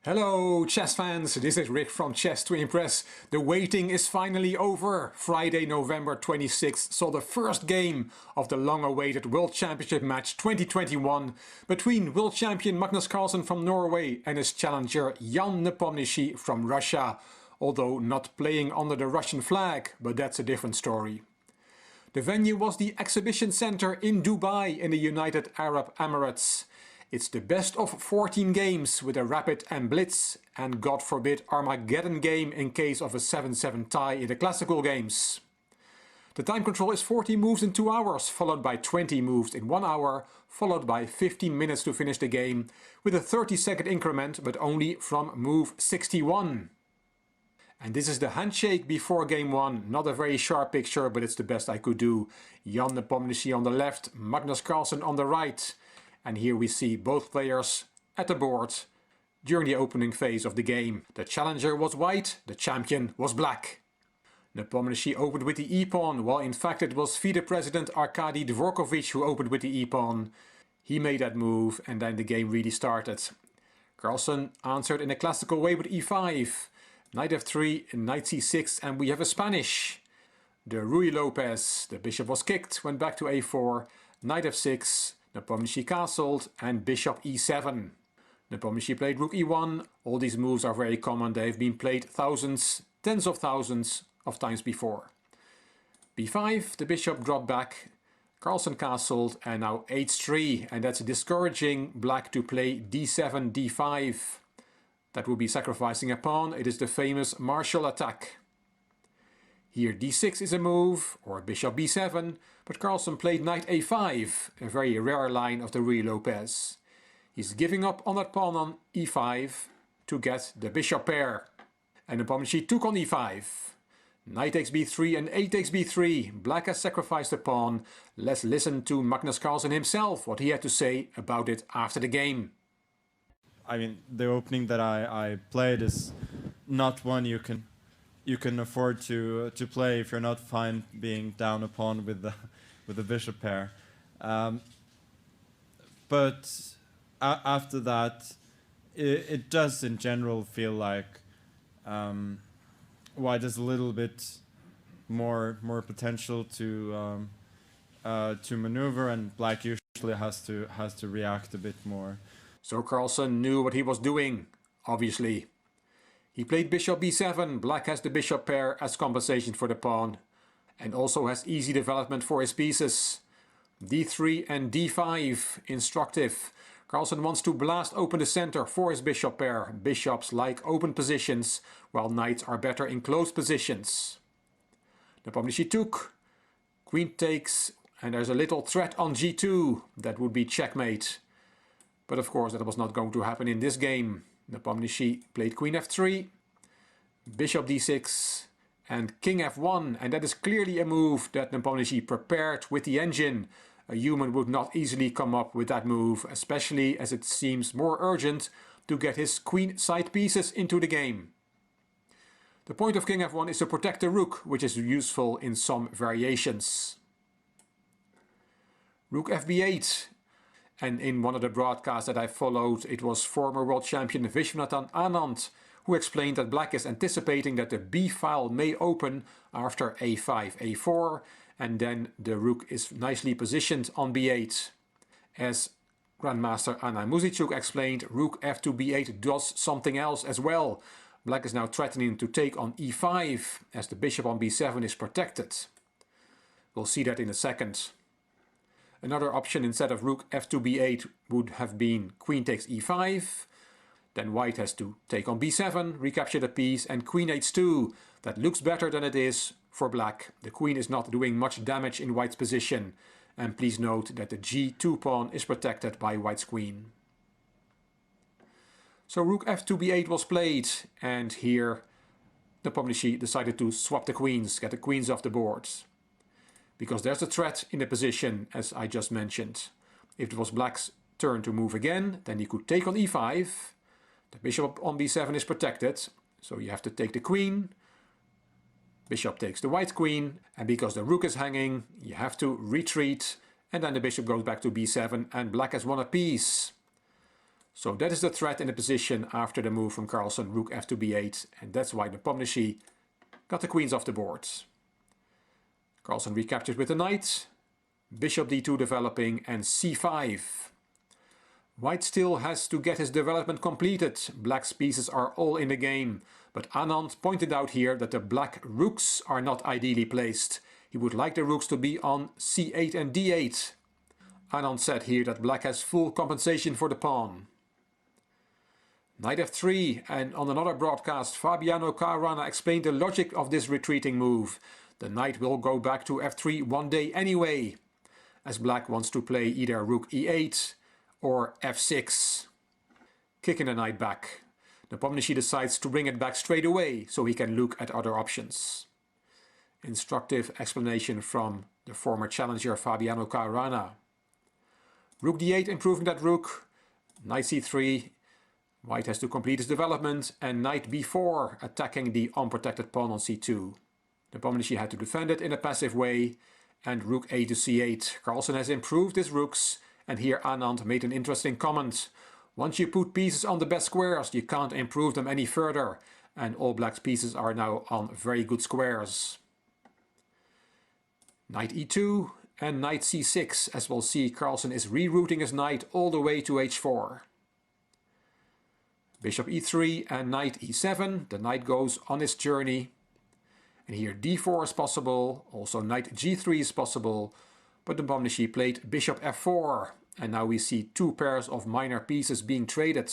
Hello chess fans, this is Rick from Chess to Impress. The waiting is finally over. Friday, November 26th saw the first game of the long-awaited World Championship match 2021 between World Champion Magnus Carlsen from Norway and his challenger Ian Nepomniachtchi from Russia, although not playing under the Russian flag, but that's a different story. The venue was the Exhibition Center in Dubai in the United Arab Emirates. It's the best of 14 games with a rapid and blitz and God forbid Armageddon game in case of a 7-7 tie in the classical games. The time control is 40 moves in 2 hours, followed by 20 moves in 1 hour, followed by 15 minutes to finish the game, with a 30-second increment but only from move 61. And this is the handshake before game 1, not a very sharp picture, but it's the best I could do. Ian Nepomniachtchi on the left, Magnus Carlsen on the right. And here we see both players at the board during the opening phase of the game. The challenger was white, the champion was black. Nepomniachtchi opened with the e-pawn, while in fact it was FIDE President Arkady Dvorkovich who opened with the e-pawn. He made that move and then the game really started. Carlsen answered in a classical way with e5. Knight f3, knight c6, and we have a Spanish. The Ruy Lopez, the bishop was kicked, went back to a4, knight f6, Nepomniachtchi castled and bishop e7. Nepomniachtchi played rook e1. All these moves are very common, they have been played thousands, tens of thousands of times before. b5, the bishop dropped back, Carlsen castled and now h3, and that's discouraging black to play d7, d5. That would be sacrificing a pawn. It is the famous Marshall attack. Here d6 is a move, or bishop b7, but Carlsen played knight a5, a very rare line of the Ruy Lopez. He's giving up on that pawn on e5 to get the bishop pair. And Nepomniachtchi took on e5. Knight takes b3 and 8 takes b3. Black has sacrificed a pawn. Let's listen to Magnus Carlsen himself, what he had to say about it after the game. I mean, the opening that I played is not one you can afford to play if you're not fine being down a pawn with the bishop pair. But after that, it does in general feel like white has a little bit more potential to maneuver, and black usually has to react a bit more. So Carlsen knew what he was doing, obviously. He played bishop b7, black has the bishop pair as compensation for the pawn, and also has easy development for his pieces. d3 and d5, instructive. Carlsen wants to blast open the center for his bishop pair. Bishops like open positions, while knights are better in closed positions. Nepomniachtchi took, queen takes, and there's a little threat on g2, that would be checkmate. But of course that was not going to happen in this game. Nepomniachtchi played queen f3, bishop d6 and king f1, and that is clearly a move that Nepomniachtchi prepared with the engine. A human would not easily come up with that move, especially as it seems more urgent to get his queen side pieces into the game. The point of king f1 is to protect the rook, which is useful in some variations. Rook fb8. And in one of the broadcasts that I followed, it was former world champion Viswanathan Anand who explained that black is anticipating that the b file may open after a5, a4, and then the rook is nicely positioned on b8. As Grandmaster Anna Muzichuk explained, rook f2 b8 does something else as well. Black is now threatening to take on e5 as the bishop on b7 is protected. We'll see that in a second. Another option instead of rook f2 b8 would have been queen takes e5. Then white has to take on b7, recapture the piece, and queen h2. That looks better than it is for black. The queen is not doing much damage in white's position. And please note that the g2 pawn is protected by white's queen. So rook f2 b8 was played, and here Nepomniachtchi decided to swap the queens, get the queens off the board. Because there's a threat in the position, as I just mentioned. If it was black's turn to move again, then he could take on e5. The bishop on b7 is protected, so you have to take the queen. Bishop takes the white queen, and because the rook is hanging, you have to retreat, and then the bishop goes back to b7, and black has won a piece. So that is the threat in the position after the move from Carlsen, rook f to b8, and that's why Nepomniachtchi got the queens off the board. Carlsen recaptured with the knight, bishop d2 developing, and c5. White still has to get his development completed. Black's pieces are all in the game, but Anand pointed out here that the black rooks are not ideally placed. He would like the rooks to be on c8 and d8. Anand said here that black has full compensation for the pawn. Knight f3, and on another broadcast Fabiano Caruana explained the logic of this retreating move. The knight will go back to f3 one day anyway, as black wants to play either rook e8 or f6. Kicking the knight back. Nepomniachtchi decides to bring it back straight away so he can look at other options. Instructive explanation from the former challenger Fabiano Caruana. Rook d8 improving that rook. Knight c3. White has to complete his development, and knight b4 attacking the unprotected pawn on c2. Nepomniachtchi had to defend it in a passive way, and rook a to c8. Carlsen has improved his rooks, and here Anand made an interesting comment. Once you put pieces on the best squares, you can't improve them any further, and all black's pieces are now on very good squares. Knight e2 and knight c6. As we'll see, Carlsen is rerouting his knight all the way to h4. Bishop e3 and knight e7. The knight goes on his journey. And here d4 is possible, also knight g3 is possible, but Nepomniachtchi played bishop f4, and now we see two pairs of minor pieces being traded.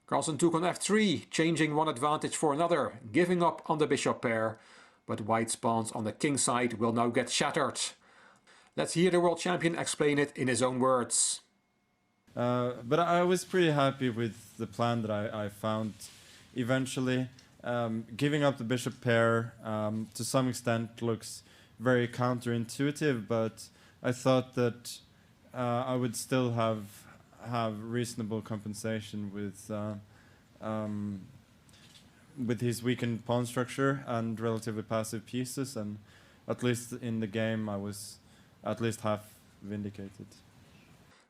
Carlsen took on f3, changing one advantage for another, giving up on the bishop pair, but white's pawns on the king side will now get shattered. Let's hear the world champion explain it in his own words. But I was pretty happy with the plan that I found eventually. Giving up the bishop pair to some extent looks very counterintuitive, but I thought that I would still have reasonable compensation with his weakened pawn structure and relatively passive pieces, and at least in the game I was at least half vindicated.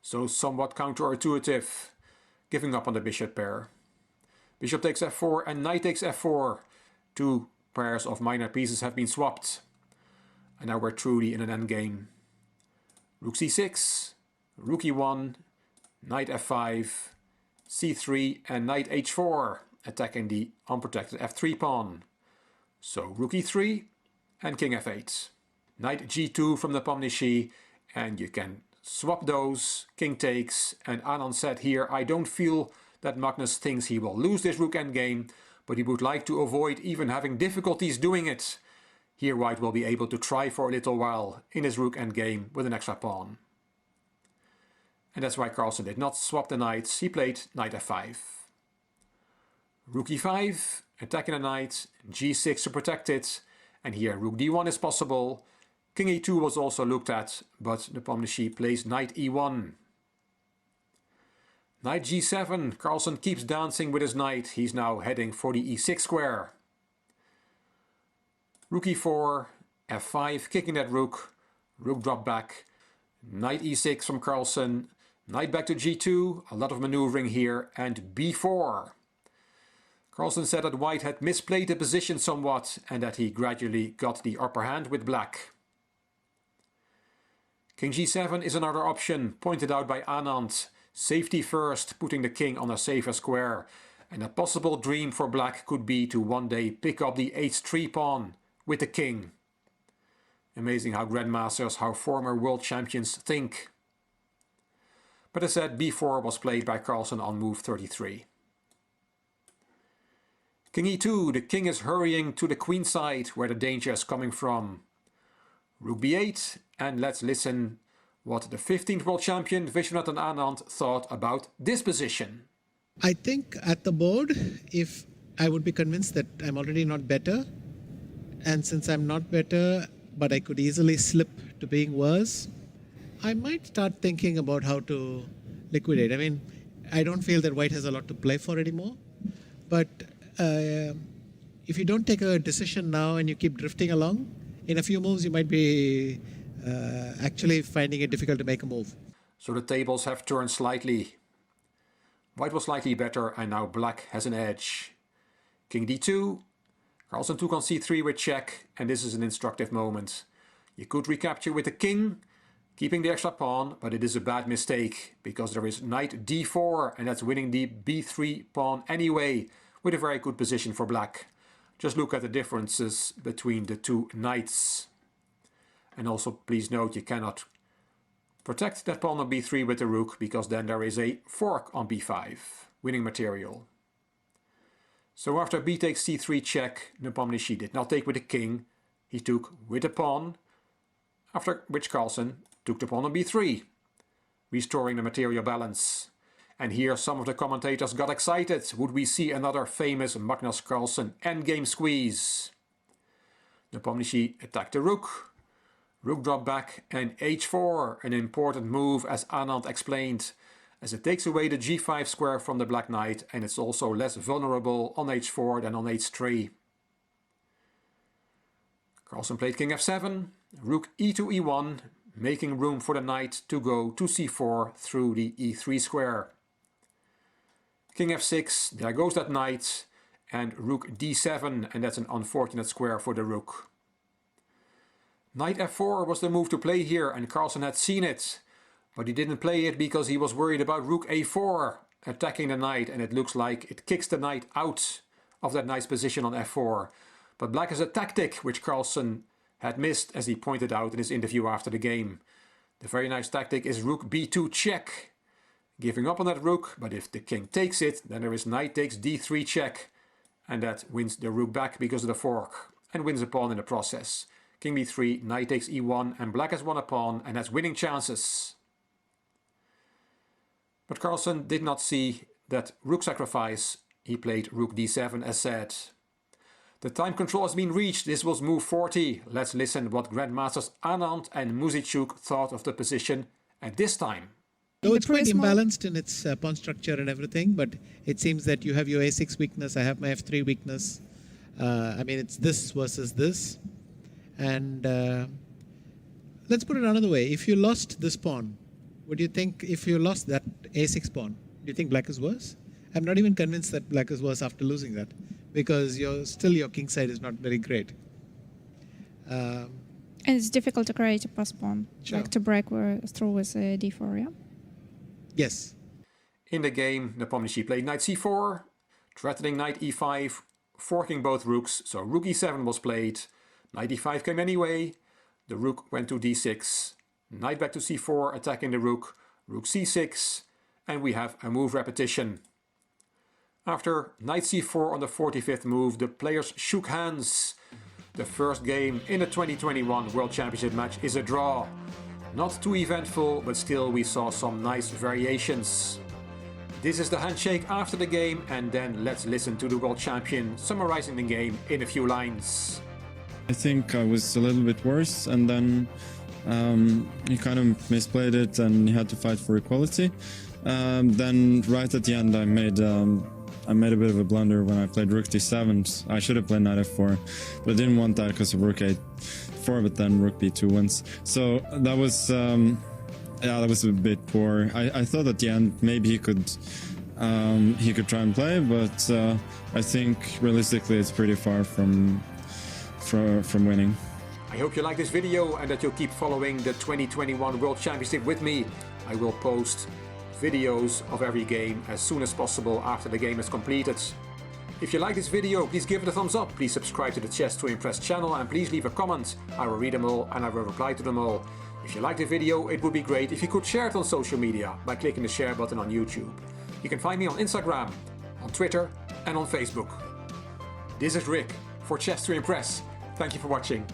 So somewhat counterintuitive, giving up on the bishop pair. Bishop takes f4 and knight takes f4. Two pairs of minor pieces have been swapped. And now we're truly in an endgame. Rook c6, rook e1, knight f5, c3 and knight h4, attacking the unprotected f3 pawn. So rook e3 and king f8. Knight g2 from Nepomniachtchi, and you can swap those, king takes, and Anand said here, I don't feel that Magnus thinks he will lose this rook endgame, but he would like to avoid even having difficulties doing it. Here white will be able to try for a little while in his rook endgame with an extra pawn. And that's why Carlsen did not swap the knights, he played knight f5. Rook e5, attacking the knight, g6 to protect it, and here rook d1 is possible. King e2 was also looked at, but Nepomniachtchi plays knight e1. Knight g7, Carlsen keeps dancing with his knight, he's now heading for the e6 square. Rook e4, f5, kicking that rook, rook drop back, knight e6 from Carlsen, knight back to g2, a lot of maneuvering here, and b4. Carlsen said that white had misplayed the position somewhat and that he gradually got the upper hand with black. King g7 is another option, pointed out by Anand. Safety first, putting the king on a safer square. And a possible dream for black could be to one day pick up the h3 pawn with the king. Amazing how grandmasters, how former world champions think. But as said, b4 was played by Carlsen on move 33. King e2, the king is hurrying to the queen side where the danger is coming from. Rook b8, and let's listen what the 15th world champion Viswanathan Anand thought about this position. I think at the board, if I would be convinced that I'm already not better, and since I'm not better, but I could easily slip to being worse, I might start thinking about how to liquidate. I mean, I don't feel that white has a lot to play for anymore, but if you don't take a decision now and you keep drifting along, in a few moves you might be actually finding it difficult to make a move. So the tables have turned slightly. White was slightly better and now black has an edge. King d2. Carlsen took on c3 with check, and this is an instructive moment. You could recapture with the king, keeping the extra pawn, but it is a bad mistake because there is knight d4 and that's winning the b3 pawn anyway, with a very good position for black. Just look at the differences between the two knights. And also please note you cannot protect that pawn on b3 with the rook because then there is a fork on b5, winning material. So after b takes c3 check, Nepomniachtchi did not take with the king, he took with the pawn, after which Carlsen took the pawn on b3, restoring the material balance. And here some of the commentators got excited. Would we see another famous Magnus Carlsen endgame squeeze? Nepomniachtchi attacked the rook. Rook dropped back and h4, an important move as Anand explained, as it takes away the g5 square from the black knight and it's also less vulnerable on h4 than on h3. Carlsen played king f7, rook e2 e1, making room for the knight to go to c4 through the e3 square. King f6, there goes that knight, and rook d7, and that's an unfortunate square for the rook. Knight f4 was the move to play here, and Carlsen had seen it, but he didn't play it because he was worried about rook a4 attacking the knight, and it looks like it kicks the knight out of that nice position on f4. But black has a tactic which Carlsen had missed, as he pointed out in his interview after the game. The very nice tactic is rook b2 check, giving up on that rook, but if the king takes it, then there is knight takes d3 check, and that wins the rook back because of the fork, and wins a pawn in the process. King b3, knight takes e1, and black has won a pawn, and has winning chances. But Carlsen did not see that rook sacrifice. He played rook d7 as said. The time control has been reached. This was move 40. Let's listen what Grandmasters Anand and Muzichuk thought of the position at this time. Though it's quite imbalanced in its pawn structure and everything, but it seems that you have your a6 weakness, I have my f3 weakness. I mean, it's this versus this. And let's put it another way. If you lost this pawn, would you think if you lost that a6 pawn, do you think black is worse? I'm not even convinced that black is worse after losing that, because your king side is not very great. And it's difficult to create a pass pawn, Sure. like to break through with d4, yeah? Yes. In the game, Nepomniachtchi played knight c4, threatening knight e5, forking both rooks, so rook e7 was played, knight e5 came anyway, the rook went to d6, knight back to c4, attacking the rook, rook c6, and we have a move repetition. After knight c4 on the 45th move, the players shook hands. The first game in the 2021 World Championship match is a draw. Not too eventful, but still we saw some nice variations. This is the handshake after the game, and then let's listen to the world champion summarizing the game in a few lines. I think I was a little bit worse, and then he kind of misplayed it and he had to fight for equality. Then right at the end I made a bit of a blunder when I played rook d7. I should have played knight f4, but I didn't want that because of rook a4, but then rook b2 wins. So that was that was a bit poor. I thought at the end maybe he could try and play, but I think realistically it's pretty far from winning. I hope you like this video and that you'll keep following the 2021 World Championship with me. I will post videos of every game as soon as possible after the game is completed. If you like this video, please give it a thumbs up, please subscribe to the Chess to Impress channel, and please leave a comment. I will read them all and I will reply to them all. If you like the video, it would be great if you could share it on social media by clicking the share button on YouTube. You can find me on Instagram, on Twitter and on Facebook. This is Rick for Chess to Impress. Thank you for watching.